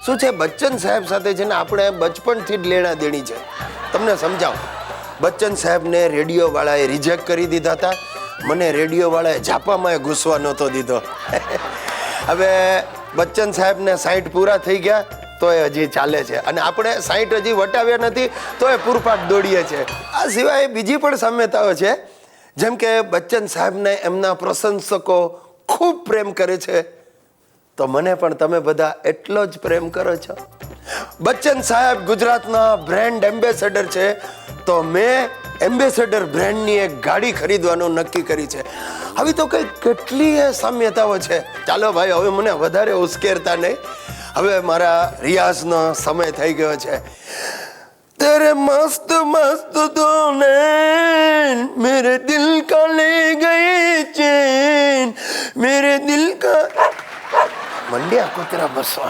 શું છે બચ્ચન સાહેબ સાથે છે ને આપણે બચપણથી જ લેણા દેણી છે. તમને સમજાવું. બચ્ચન સાહેબને રેડિયોવાળાએ રિજેક્ટ કરી દીધા હતા. મને રેડિયોવાળાએ ઝાપામાં ઘૂસવા નહોતો દીધો. હવે બચ્ચન સાહેબને 60 પૂરા થઈ ગયા તો એ હજી ચાલે છે અને આપણે 60 હજી વટાવ્યા નથી તો એ પૂરપાટ દોડીએ છે. આ સિવાય બીજી પણ સામ્યતાઓ છે. જેમ કે બચ્ચન સાહેબને એમના પ્રશંસકો ખૂબ પ્રેમ કરે છે તો મને પણ તમે બધા એટલો જ પ્રેમ કરો છો. બચ્ચન સાહેબ ગુજરાતના બ્રાન્ડ એમ્બેસેડર છે તો મેં એમ્બેસેડર બ્રાન્ડની એક ગાડી ખરીદવાનું નક્કી કરી છે. આવી તો કઈ કેટલી સામ્યતાઓ છે. ચાલો ભાઈ હવે મને વધારે ઉશ્કેરતા નહીં. હવે મારા રિયાઝનો સમય થઈ ગયો છે. तेरे मस्त मस्त दोने मेरे दिल का ले गए चैन मेरे दिल का मंडिया को तेरा बसवा